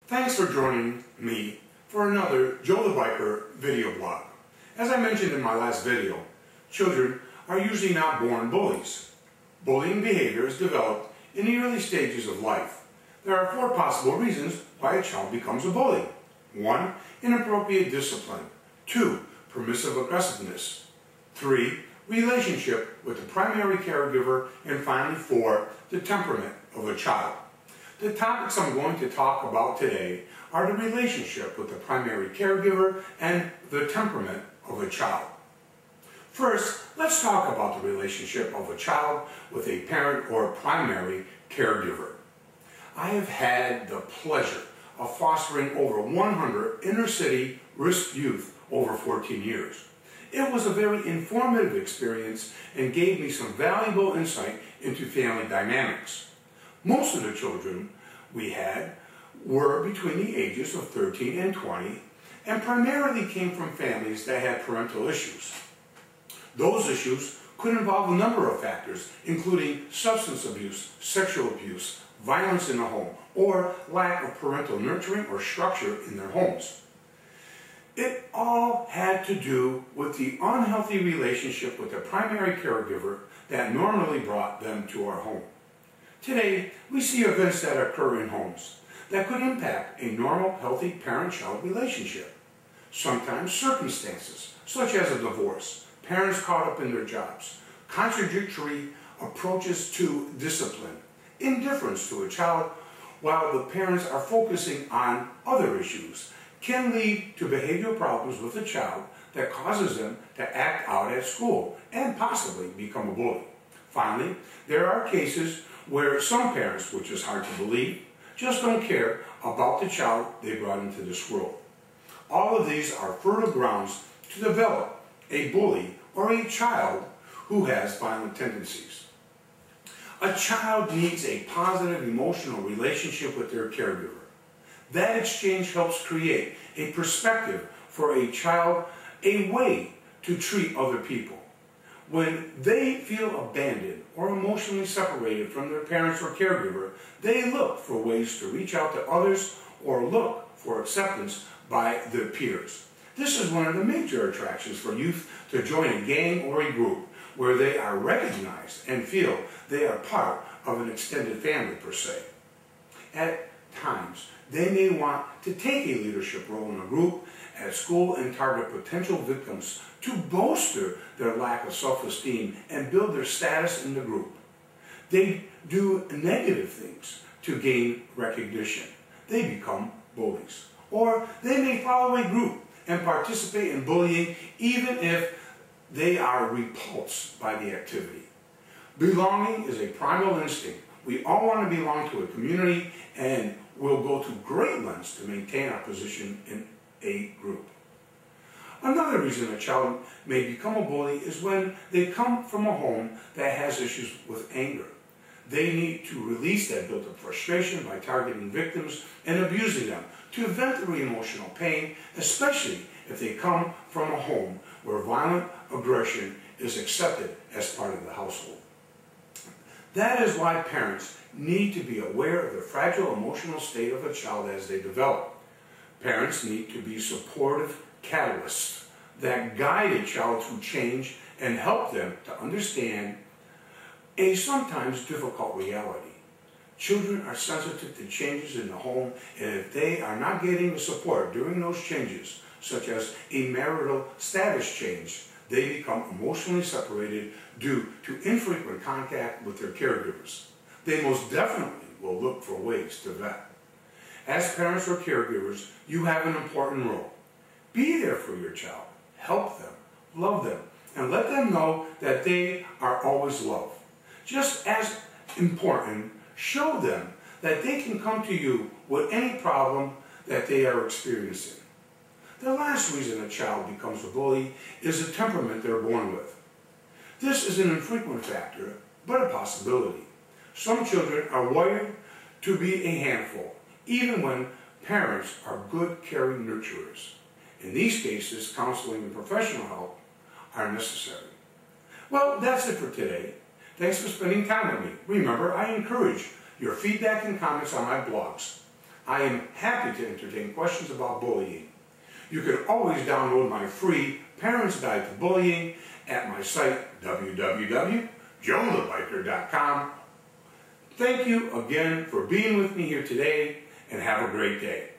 Thanks for joining me for another Joe the Biker video blog. As I mentioned in my last video, children are usually not born bullies. Bullying behavior is developed in the early stages of life. There are 4 possible reasons why a child becomes a bully. 1. Inappropriate discipline. 2. Permissive aggressiveness. 3. Relationship with the primary caregiver. And finally 4. The temperament of a child. The topics I'm going to talk about today are the relationship with the primary caregiver and the temperament of a child. First, let's talk about the relationship of a child with a parent or primary caregiver. I have had the pleasure of fostering over 100 inner-city risk youth over 14 years. It was a very informative experience and gave me some valuable insight into family dynamics. Most of the children we had were between the ages of 13 and 20 and primarily came from families that had parental issues. Those issues could involve a number of factors, including substance abuse, sexual abuse, violence in the home, or lack of parental nurturing or structure in their homes. It all had to do with the unhealthy relationship with the primary caregiver that normally brought them to our home. Today, we see events that occur in homes that could impact a normal, healthy parent-child relationship. Sometimes circumstances, such as a divorce, parents caught up in their jobs, contradictory approaches to discipline, indifference to a child while the parents are focusing on other issues, can lead to behavioral problems with the child that causes them to act out at school and possibly become a bully. Finally, there are cases where some parents, which is hard to believe, just don't care about the child they brought into this world. All of these are fertile grounds to develop a bully or a child who has violent tendencies. A child needs a positive emotional relationship with their caregiver. That exchange helps create a perspective for a child, a way to treat other people. When they feel abandoned or emotionally separated from their parents or caregiver, they look for ways to reach out to others or look for acceptance by their peers. This is one of the major attractions for youth to join a gang or a group where they are recognized and feel they are part of an extended family per se. At times, they may want to take a leadership role in a group at school and target potential victims to bolster their lack of self-esteem and build their status in the group. They do negative things to gain recognition. They become bullies. Or they may follow a group and participate in bullying even if they are repulsed by the activity. Belonging is a primal instinct. We all want to belong to a community and will go to great lengths to maintain our position in a group. Another reason a child may become a bully is when they come from a home that has issues with anger. They need to release that built-up frustration by targeting victims and abusing them to vent their emotional pain, especially if they come from a home where violent aggression is accepted as part of the household. That is why parents need to be aware of the fragile emotional state of a child as they develop. Parents need to be supportive catalysts that guide a child through change and help them to understand a sometimes difficult reality. Children are sensitive to changes in the home, and if they are not getting the support during those changes, such as a marital status change, they become emotionally separated due to infrequent contact with their caregivers. They most definitely will look for ways to vet. As parents or caregivers, you have an important role. Be there for your child. Help them, love them, and let them know that they are always loved. Just as important, show them that they can come to you with any problem that they are experiencing. The last reason a child becomes a bully is the temperament they're born with. This is an infrequent factor, but a possibility. Some children are wired to be a handful, even when parents are good, caring nurturers. In these cases, counseling and professional help are necessary. Well, that's it for today. Thanks for spending time with me. Remember, I encourage your feedback and comments on my blogs. I am happy to entertain questions about bullying. You can always download my free Parent's Guide to Bullying at my site, www.joethebiker.com. Thank you again for being with me here today, and have a great day.